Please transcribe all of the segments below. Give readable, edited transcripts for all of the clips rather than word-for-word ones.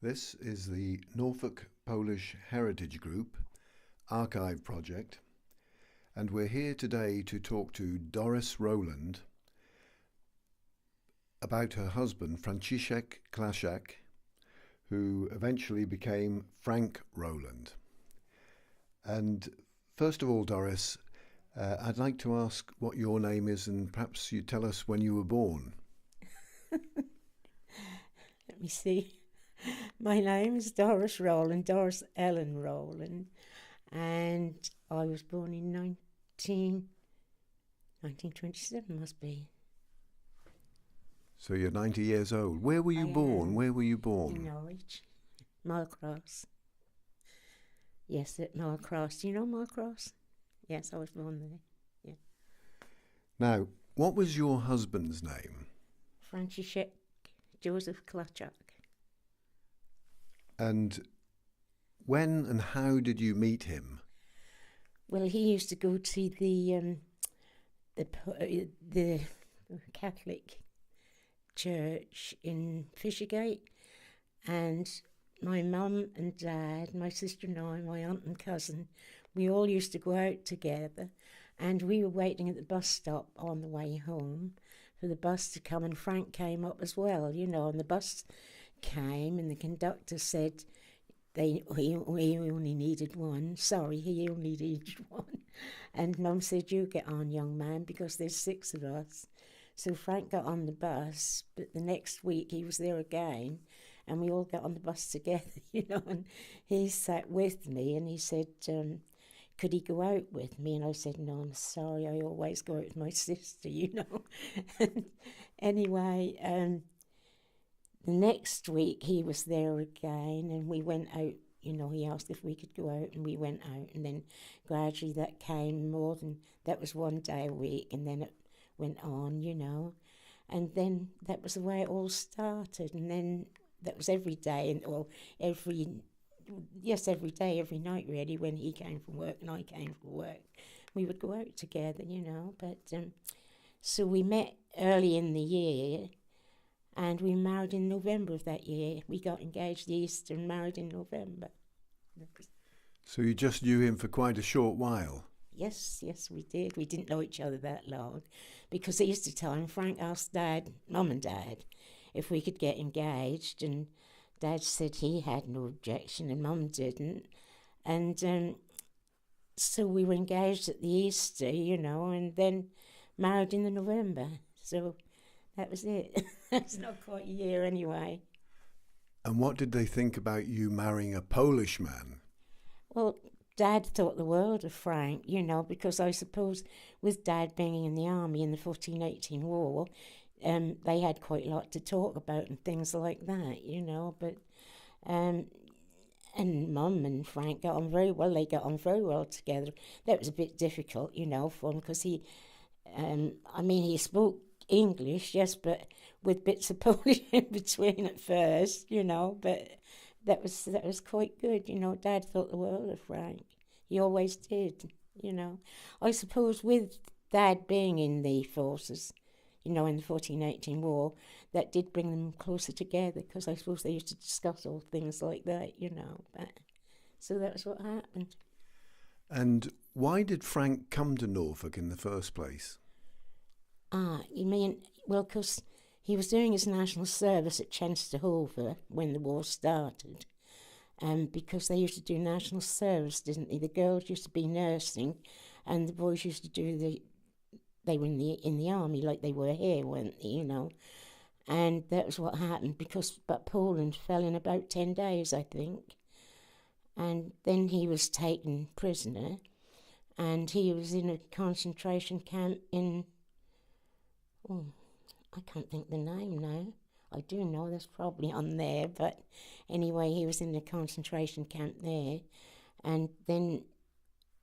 This is the Norfolk Polish Heritage Group Archive Project, and we're here today to talk to Doris Rowland about her husband, Franciszek Klaczak, who eventually became Frank Rowland. And first of all, Doris, I'd like to ask what your name is, and perhaps you tell us when you were born. Let me see. My name is Doris Rowland, Doris Ellen Rowland, and I was born in 1927, must be. So you're 90 years old. Where were you born? Where were you born? In Norwich, Malcross. Yes, at Malcross. Do you know Malcross? Yes, I was born there. Yeah. Now, what was your husband's name? Franciszek Joseph Klaczak. And when and how did you meet him? Well, he used to go to the Catholic church in Fishergate, and my mum and dad, my sister and I, my aunt and cousin, we all used to go out together, and we were waiting at the bus stop on the way home for the bus to come, and Frank came up as well, and the bus came and the conductor said he only needed one. Sorry, he only needed one. And Mum said, "You get on, young man, because there's 6 of us." So Frank got on the bus, but the next week he was there again, and we all got on the bus together, and he sat with me and he said, could he go out with me? And I said, "No, I'm sorry, I always go out with my sister, And anyway, the next week he was there again, and we went out, he asked if we could go out, and we went out, and then gradually that came more than, that was one day a week, and then it went on, and then that was the way it all started, and then that was every day, every day, every night really, when he came from work and I came from work, we would go out together, but so we met early in the year, and we married in November of that year. We got engaged Easter and married in November. So you just knew him for quite a short while? Yes, we did. We didn't know each other that long, because Easter time, Frank asked Mum and Dad, if we could get engaged, and Dad said he had no objection and Mum didn't. And so we were engaged at the Easter, and then married in the November. So that was it. That's not quite a year anyway. And what did they think about you marrying a Polish man? Well, Dad thought the world of Frank, because I suppose with Dad being in the army in the 14-18 war, they had quite a lot to talk about and things like that, but and Mum and Frank got on very well. They got on very well together. That was a bit difficult, for him, because he spoke English, yes, but with bits of Polish in between at first, but that was quite good, Dad thought the world of Frank. He always did, I suppose with Dad being in the forces, in the 14-18 war, that did bring them closer together, because I suppose they used to discuss all things like that, but so that was what happened. And why did Frank come to Norfolk in the first place? You mean, well, because he was doing his national service at Chensterhover when the war started, because they used to do national service, didn't they? The girls used to be nursing, and the boys used to do they were in the army like they were here, weren't they, And that was what happened, but Poland fell in about 10 days, I think. And then he was taken prisoner, and he was in a concentration camp in... Oh, I can't think the name now. I do know that's probably on there, but anyway, he was in the concentration camp there, and then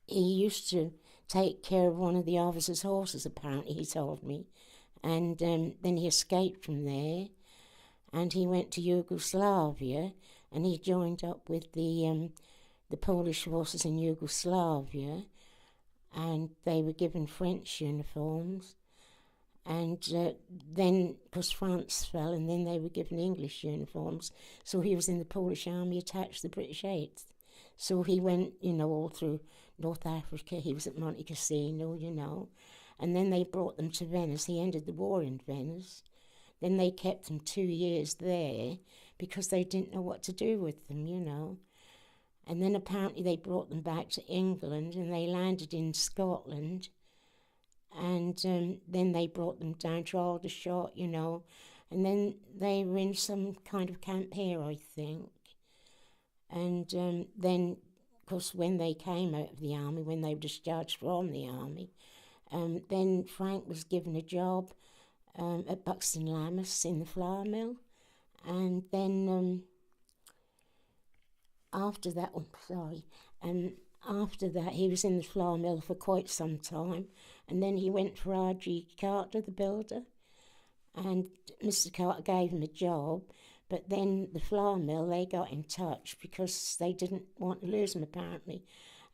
he used to take care of one of the officers' horses, apparently, he told me, and then he escaped from there, and he went to Yugoslavia, and he joined up with the Polish forces in Yugoslavia, and they were given French uniforms, And then, because France fell, and then they were given English uniforms, so he was in the Polish army attached to the British 8th. So he went, all through North Africa. He was at Monte Cassino, and then they brought them to Venice. He ended the war in Venice. Then they kept him 2 years there because they didn't know what to do with them, And then apparently they brought them back to England, and they landed in Scotland. And then they brought them down to Aldershot, and then they were in some kind of camp here, I think. And then, of course, when they came out of the army, when they were discharged from the army, then Frank was given a job at Buxton Lammas in the flour mill. And then after that, after that, he was in the flour mill for quite some time, and then he went for R.G. Carter, the builder, and Mr. Carter gave him a job, but then the flour mill, they got in touch because they didn't want to lose him, apparently,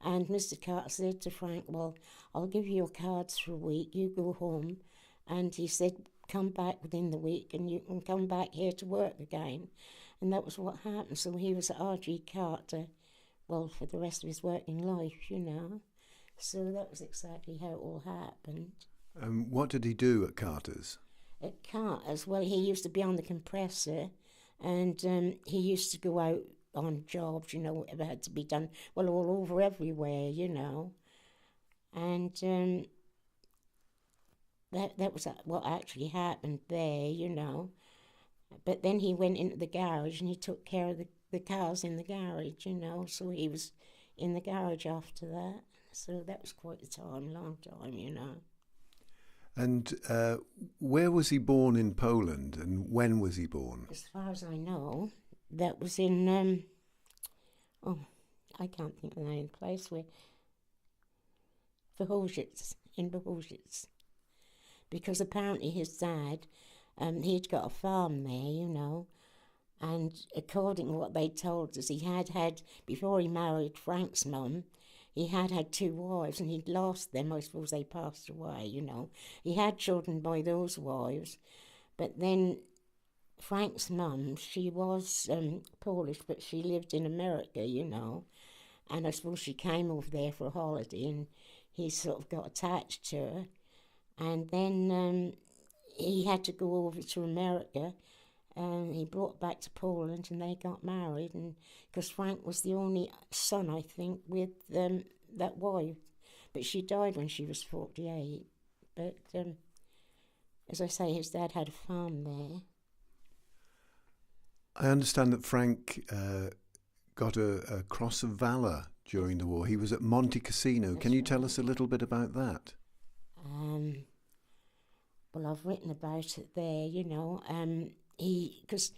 and Mr. Carter said to Frank, well, I'll give you your cards for a week, you go home, and he said, come back within the week and you can come back here to work again, and that was what happened. So he was at R.G. Carter, well, for the rest of his working life, So that was exactly how it all happened. What did he do at Carter's? At Carter's, well, he used to be on the compressor, and he used to go out on jobs, whatever had to be done, well, all over everywhere, And that was what actually happened there, But then he went into the garage and he took care of the cars in the garage, So he was in the garage after that. So that was quite a time, long time, And where was he born in Poland, and when was he born? As far as I know, that was in, I can't think of the name of the place, in Bohusitz. Because apparently his dad, he'd got a farm there, and according to what they told us, he had, before he married Frank's mum, he had 2 wives, and he'd lost them. I suppose they passed away, He had children by those wives, but then Frank's mum, she was Polish, but she lived in America, and I suppose she came over there for a holiday, and he sort of got attached to her. And then he had to go over to America, and he brought back to Poland, and they got married. And because Frank was the only son, I think, with that wife, but she died when she was 48. But as I say, his dad had a farm there. I understand that Frank got a Cross of Valour during the war. He was at Monte Cassino. Can you tell us a little bit about that? Well, I've written about it there, because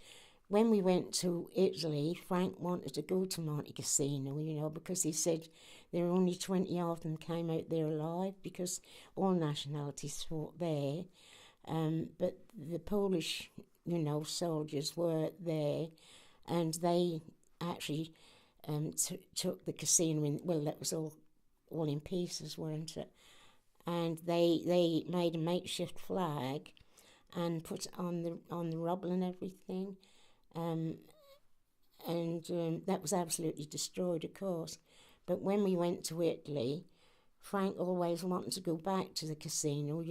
when we went to Italy, Frank wanted to go to Monte Cassino, because he said there were only 20 of them came out there alive, because all nationalities fought there. But the Polish, soldiers were there, and they actually took the casino in, well, that was all in pieces, weren't it? And they made a makeshift flag and put it on the rubble and everything, and that was absolutely destroyed, of course. But when we went to Italy, Frank always wanted to go back to the casino,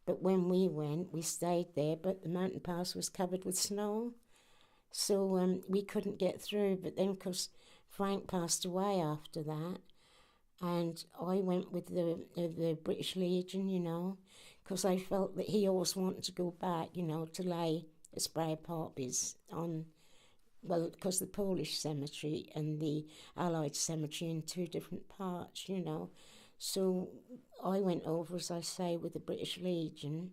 But when we went, we stayed there, but the mountain pass was covered with snow, so we couldn't get through. But then, because Frank passed away after that, and I went with the British Legion, because I felt that he always wanted to go back, to lay a spray of poppies on, well, because the Polish cemetery and the Allied cemetery in 2 different parts, So I went over, as I say, with the British Legion,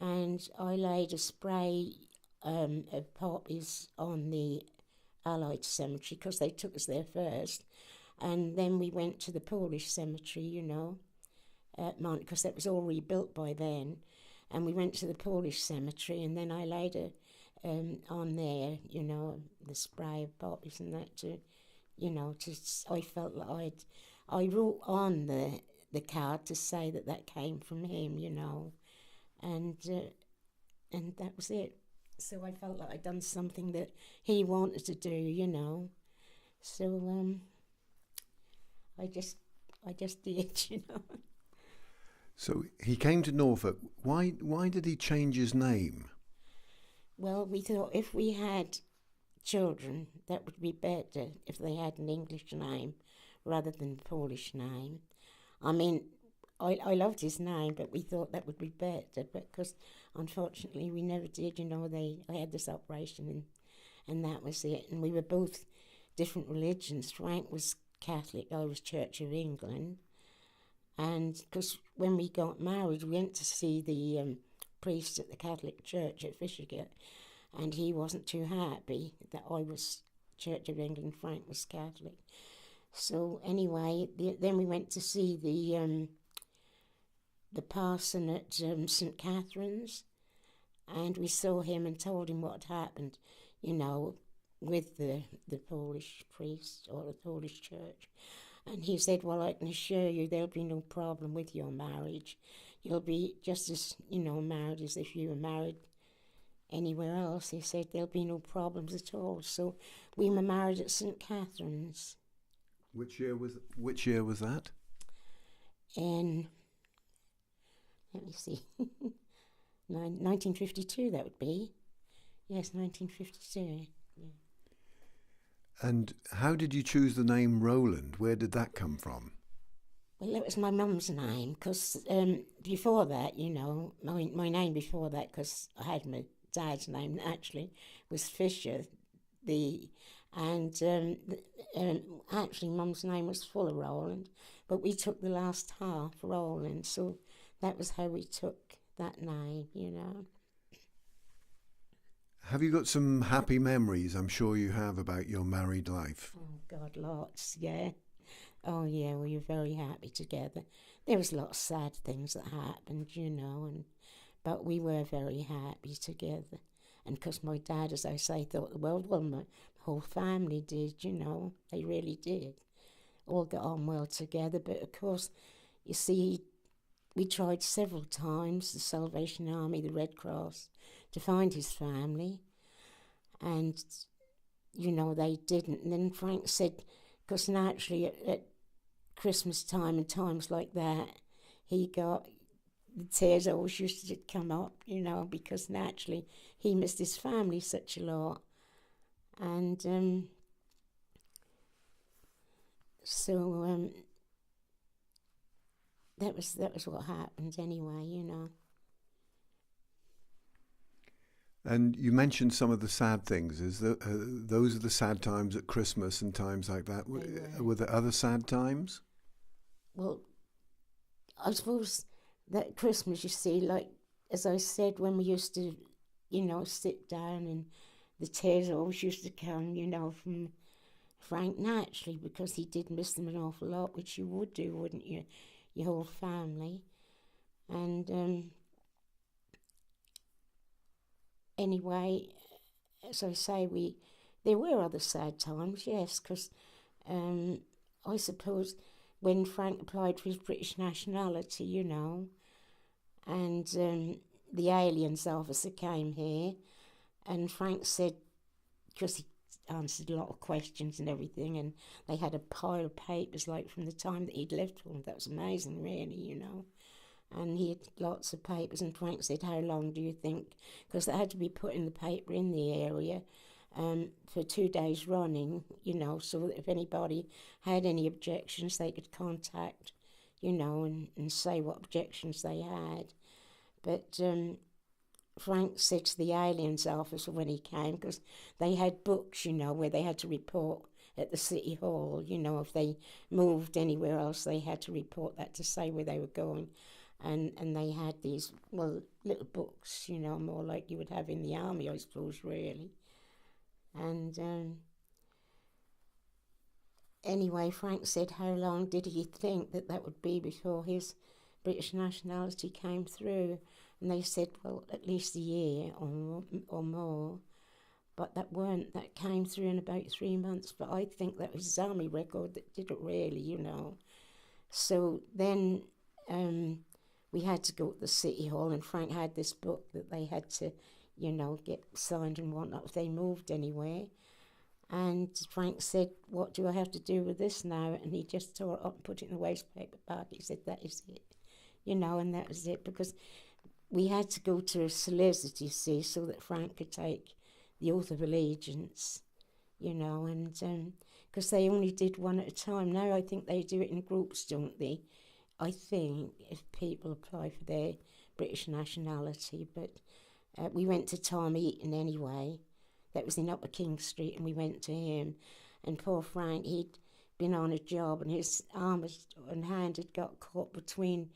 and I laid a spray of poppies on the Allied cemetery, because they took us there first. And then we went to the Polish cemetery, at Mont, because that was all rebuilt by then. And we went to the Polish cemetery, and then I laid on there, the spray of poppies and that I felt like I wrote on the card to say that came from him, and that was it. So I felt like I'd done something that he wanted to do, you know. So I just did, you know. So he came to Norfolk. Why did he change his name? Well, we thought if we had children, that would be better if they had an English name rather than a Polish name. I mean, I loved his name, but we thought that would be better. But because unfortunately we never did, you know. I had this operation and that was it. And we were both different religions. Frank was Catholic, I was Church of England. And because when we got married, we went to see the priest at the Catholic Church at Fishergate, and he wasn't too happy that I was Church of England, Frank was Catholic. So anyway, then we went to see the parson at St. Catherine's, and we saw him and told him what had happened, you know, with the Polish priest or the Polish church. And he said, well, I can assure you there'll be no problem with your marriage. You'll be just as, you know, married as if you were married anywhere else. He said there'll be no problems at all. So we were married at St. Catherine's. Which year was that? In, let me see, 1952 that would be. Yes, 1952. Yeah. And how did you choose the name Rowland? Where did that come from? Well, it was my mum's name, because before that, you know, my name before that, because I had my dad's name actually, was Fisher. Actually, Mum's name was Fuller Rowland, but we took the last half, Rowland, so that was how we took that name, you know. Have you got some happy memories, I'm sure you have, about your married life? Oh, God, lots, yeah. Oh, yeah, we were very happy together. There was lots of sad things that happened, you know, but we were very happy together. And because my dad, as I say, thought the world, well, my whole family did, you know, they really did. All got on well together, but of course, you see, we tried several times, the Salvation Army, the Red Cross, to find his family, and, you know, they didn't. And then Frank said, because naturally at Christmas time and times like that, he got, the tears always used to come up, you know, because naturally he missed his family such a lot. And that was what happened anyway, you know. And you mentioned some of the sad things. Those are the sad times at Christmas and times like that. Were there other sad times? Well, I suppose that Christmas, you see, like, as I said, when we used to, you know, sit down and the tears always used to come, you know, from Frank naturally, because he did miss them an awful lot, which you would do, wouldn't you? Your whole family. And anyway, as I say, there were other sad times, yes, because I suppose when Frank applied for his British nationality, you know, and the aliens officer came here, and Frank said, because he answered a lot of questions and everything, and they had a pile of papers, like, from the time that he'd left home. That was amazing, really, you know. And he had lots of papers, and Frank said, how long do you think? Because they had to be put in the paper in the area for 2 days running, you know, so that if anybody had any objections, they could contact, you know, and say what objections they had. But Frank said to the aliens officer when he came, because they had books, you know, where they had to report at the City Hall, you know, if they moved anywhere else, they had to report that to say where they were going. And they had these, well, little books, you know, more like you would have in the army, I suppose, really. And anyway, Frank said, how long did he think that would be before his British nationality came through? And they said, well, at least a year or more. But that came through in about 3 months. But I think that was his army record that did it, really, you know. So then we had to go to the City Hall, and Frank had this book that they had to, get signed and whatnot if they moved anywhere. And Frank said, "What do I have to do with this now?" And he just tore it up and put it in the waste paper bag. He said, "That is it," and that was it, because we had to go to a solicitor, you see, so that Frank could take the oath of allegiance, and because they only did one at a time. Now I think they do it in groups, don't they? I think if people apply for their British nationality, but we went to Tom Eaton anyway. That was in Upper King Street, and we went to him. And poor Frank, he'd been on a job, and his arm and hand had got caught between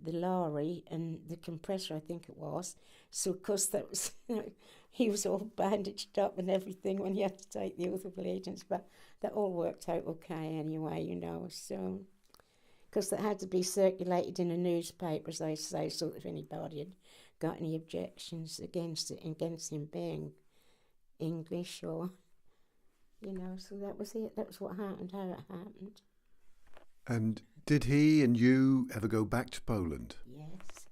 the lorry and the compressor, I think it was. So, of course, that was, he was all bandaged up and everything when he had to take the oath of allegiance. But that all worked out okay anyway, So, because that had to be circulated in a newspaper, as I say, so that if anybody had got any objections against him being English or, so that was it. That was what happened, how it happened. And did he and you ever go back to Poland? Yes.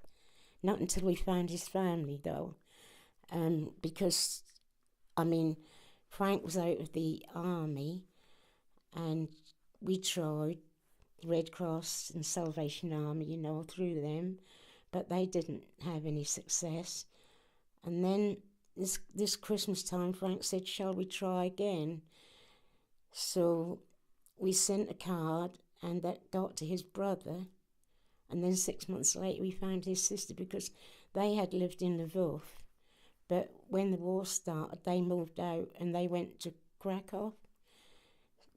Not until we found his family, though. Because, Frank was out of the army, and we tried Red Cross and Salvation Army, through them, but they didn't have any success. And then this Christmas time, Frank said, "Shall we try again?" So we sent a card, and that got to his brother. And then 6 months later, we found his sister, because they had lived in Lvov. But when the war started, they moved out and they went to Krakow.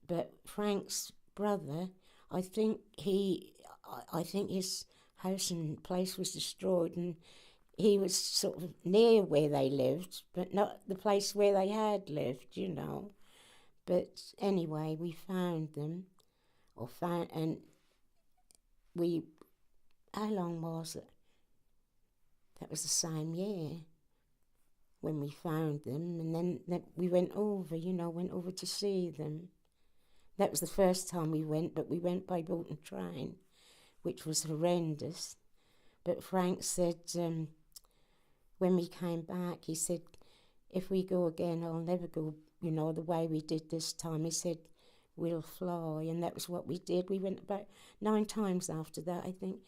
But Frank's brother, I think his house and place was destroyed, and he was sort of near where they lived, but not the place where they had lived, But anyway, we found them, and how long was it? That was the same year when we found them, and then we went over, to see them. That was the first time we went, but we went by boat and train, which was horrendous. But Frank said, when we came back, he said, "If we go again, I'll never go, the way we did this time." He said, "We'll fly," and that was what we did. We went about 9 times after that, I think.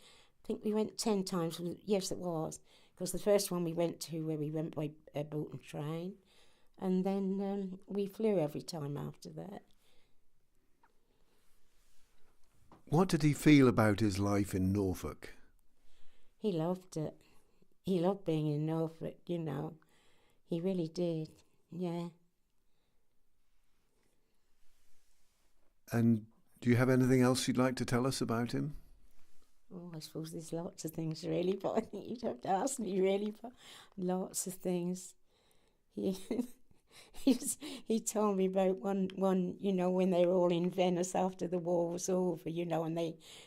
I think we went 10 times. Yes, it was, because the first one we went to, where we went by boat and train, and then we flew every time after that. What did he feel about his life in Norfolk? He loved it. He loved being in Norfolk, He really did, yeah. And do you have anything else you'd like to tell us about him? Oh, I suppose there's lots of things, really, but I think you'd have to ask me, really, but lots of things. He told me about one, when they were all in Venice after the war was over, and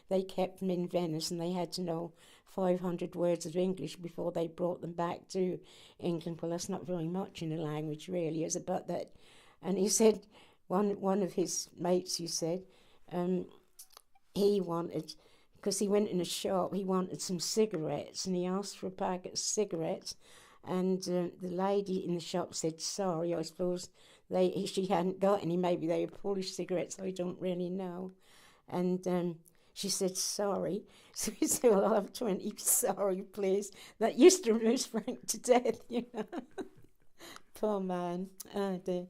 they kept them in Venice, and they had to know 500 words of English before they brought them back to England. Well, that's not very much in a language, really, is it? But that, and he said, one of his mates, he said, he wanted, because he went in a shop, he wanted some cigarettes, and he asked for a packet of cigarettes, and the lady in the shop said, "Sorry, I suppose she hadn't got any. Maybe they were Polish cigarettes, I don't really know." And she said, "Sorry." So he said, "Well, I'll have 20, sorry, please." That used to amuse Frank to death, Poor man. Oh, dear.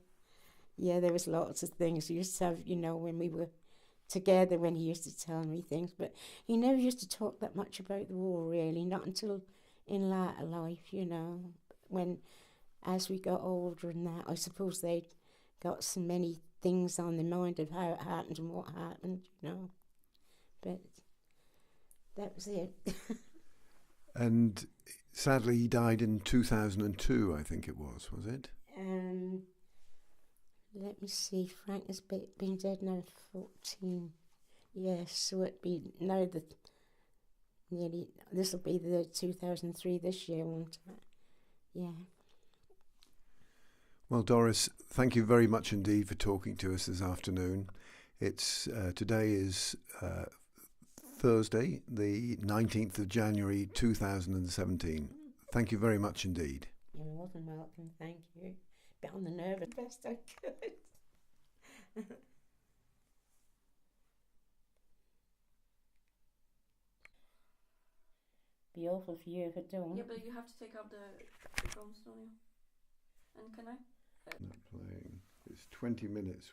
Yeah, there was lots of things we used to have, when we were together, when he used to tell me things. But he never used to talk that much about the war, really, not until in later life, when, as we got older and that, I suppose they'd got so many things on their mind of how it happened and what happened, But that was it. And sadly, he died in 2002, I think it was it? Let me see, Frank has been dead now 14 years, so it'd be now this will be the 2003 this year, won't it? Yeah. Well, Doris, thank you very much indeed for talking to us this afternoon. It's today is Thursday, the 19th of January 2017. Thank you very much indeed. You're more than welcome, thank you. Bit on the nerve as best I could. Be awful for you if I don't. Yeah, but you have to take out the phones, don't you? And can I? Not playing. It's 20 minutes.